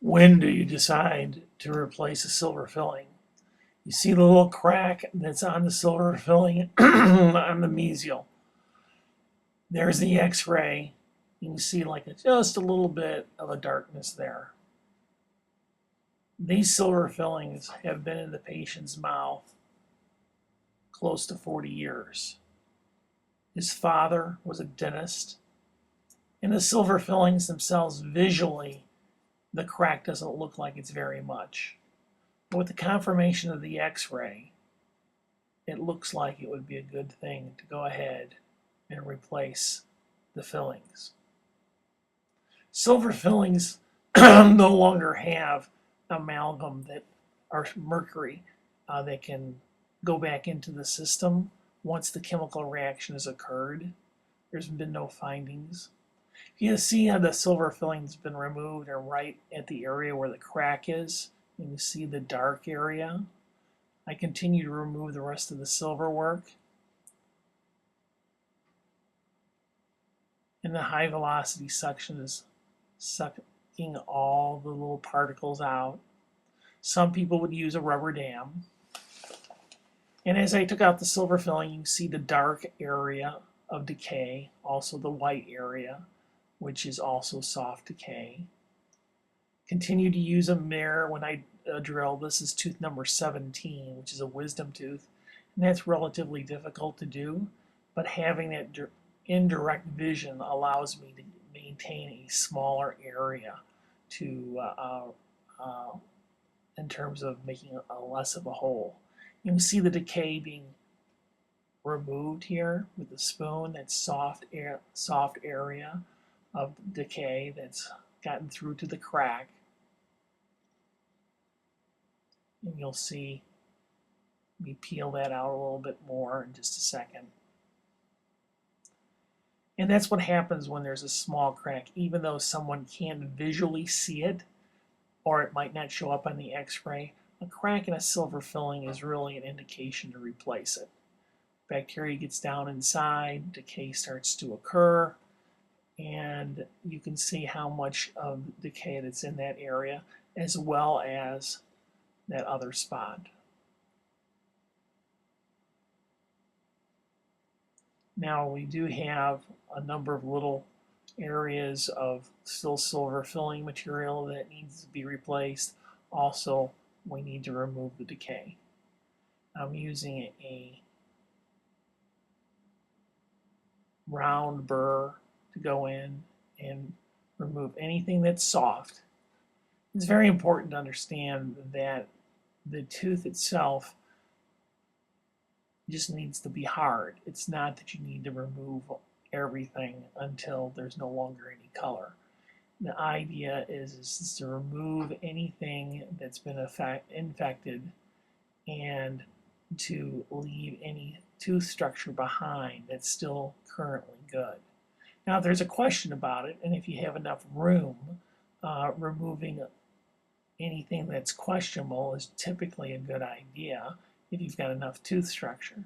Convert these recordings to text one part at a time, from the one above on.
When do you decide to replace a silver filling? You see the little crack that's on the silver filling on the mesial. There's the x-ray. You can see like just a little bit of a darkness there. These silver fillings have been in the patient's mouth close to 40 years. His father was a dentist, and the silver fillings themselves, visually, the crack doesn't look like it's very much. But with the confirmation of the x-ray, it looks like it would be a good thing to go ahead and replace the fillings. Silver fillings no longer have amalgam that are mercury that can go back into the system once the chemical reaction has occurred. There's been no findings. You see how the silver filling has been removed, and right at the area where the crack is, you can see the dark area. I continue to remove the rest of the silver work. And the high velocity suction is sucking all the little particles out. Some people would use a rubber dam. And as I took out the silver filling, you can see the dark area of decay, also the white area, which is also soft decay. Continue to use a mirror when I drill. This is tooth number 17, which is a wisdom tooth. And that's relatively difficult to do, but having that indirect vision allows me to maintain a smaller area to in terms of making a less of a hole. You can see the decay being removed here with the spoon. That soft area of decay that's gotten through to the crack. And you'll see me peel that out a little bit more in just a second. And that's what happens when there's a small crack. Even though someone can visually see it, or it might not show up on the x-ray, a crack in a silver filling is really an indication to replace it. Bacteria gets down inside, decay starts to occur, and you can see how much of decay that's in that area, as well as that other spot. Now we do have a number of little areas of still silver filling material that needs to be replaced. Also, we need to remove the decay. I'm using a round burr to go in and remove anything that's soft. It's very important to understand that the tooth itself just needs to be hard. It's not that you need to remove everything until there's no longer any color. The idea is to remove anything that's been infected and to leave any tooth structure behind that's still currently good. Now, if there's a question about it, and if you have enough room, removing anything that's questionable is typically a good idea if you've got enough tooth structure.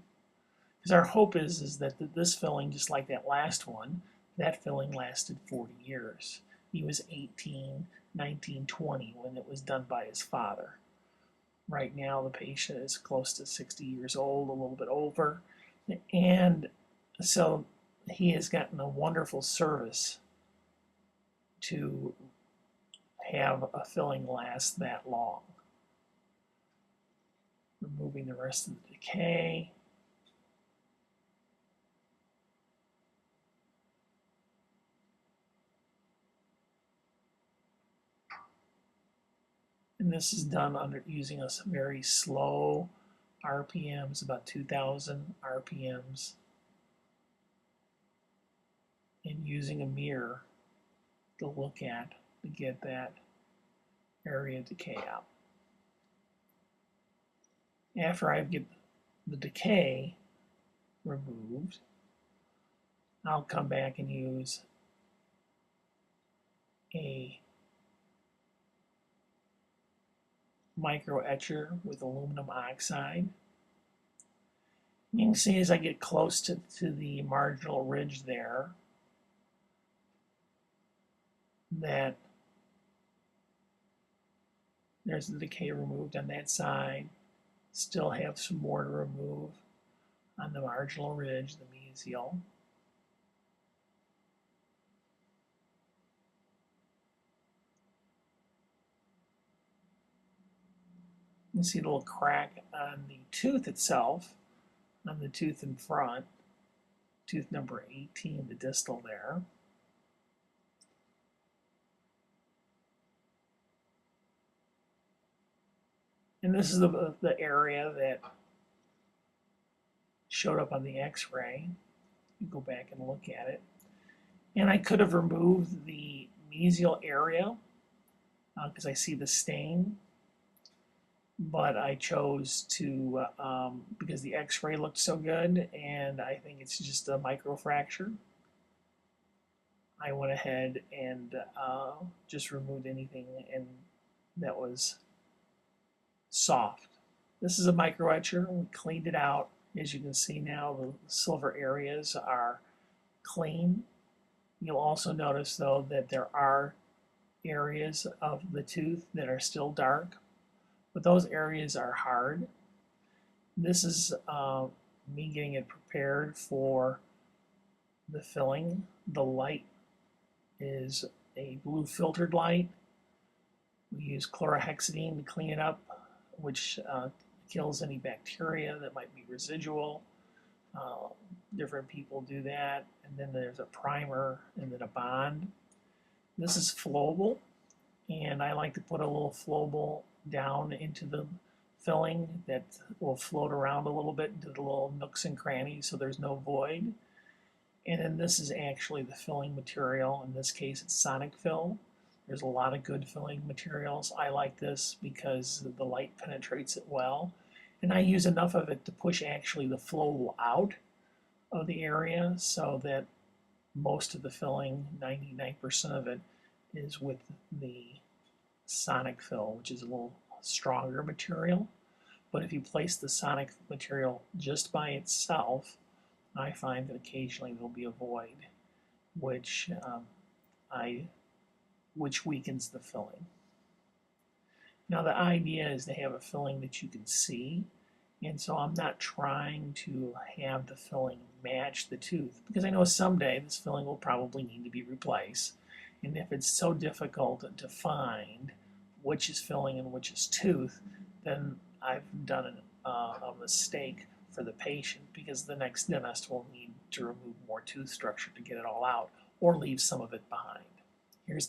Because our hope is that this filling, just like that last one, that filling lasted 40 years. He was 18, 19, 20 when it was done by his father. Right now, the patient is close to 60 years old, a little bit over, and so he has gotten a wonderful service to have a filling last that long. Removing the rest of the decay. And this is done using a very slow RPMs, about 2,000 RPMs, and using a mirror to look at to get that area decay out. After I get the decay removed, I'll come back and use a micro etcher with aluminum oxide. You can see as I get close to the marginal ridge there that There's the decay removed on that side. Still have some more to remove on the marginal ridge, the mesial. You see a little crack on the tooth itself, on the tooth in front, tooth number 18, the distal there. And this is the area that showed up on the x-ray. You go back and look at it. And I could have removed the mesial area because I see the stain, but I chose to, because the x-ray looked so good and I think it's just a microfracture, I went ahead and just removed anything that was soft. This is a micro etcher. We cleaned it out. As you can see now, the silver areas are clean. You'll also notice though that there are areas of the tooth that are still dark, but those areas are hard. This is me getting it prepared for the filling. The light is a blue filtered light. We use chlorhexidine to clean it up, which kills any bacteria that might be residual. Different people do that. And then there's a primer and then a bond. This is flowable, and I like to put a little flowable down into the filling that will float around a little bit into the little nooks and crannies so there's no void. And then this is actually the filling material. In this case, it's Sonic Fill. There's a lot of good filling materials. I like this because the light penetrates it well. And I use enough of it to push actually the flow out of the area so that most of the filling, 99% of it, is with the Sonic Fill, which is a little stronger material. But if you place the Sonic material just by itself, I find that occasionally there'll be a void, which weakens the filling. Now the idea is to have a filling that you can see, and so I'm not trying to have the filling match the tooth, because I know someday this filling will probably need to be replaced. And if it's so difficult to find which is filling and which is tooth, then I've done a mistake for the patient, because the next dentist will need to remove more tooth structure to get it all out, or leave some of it behind.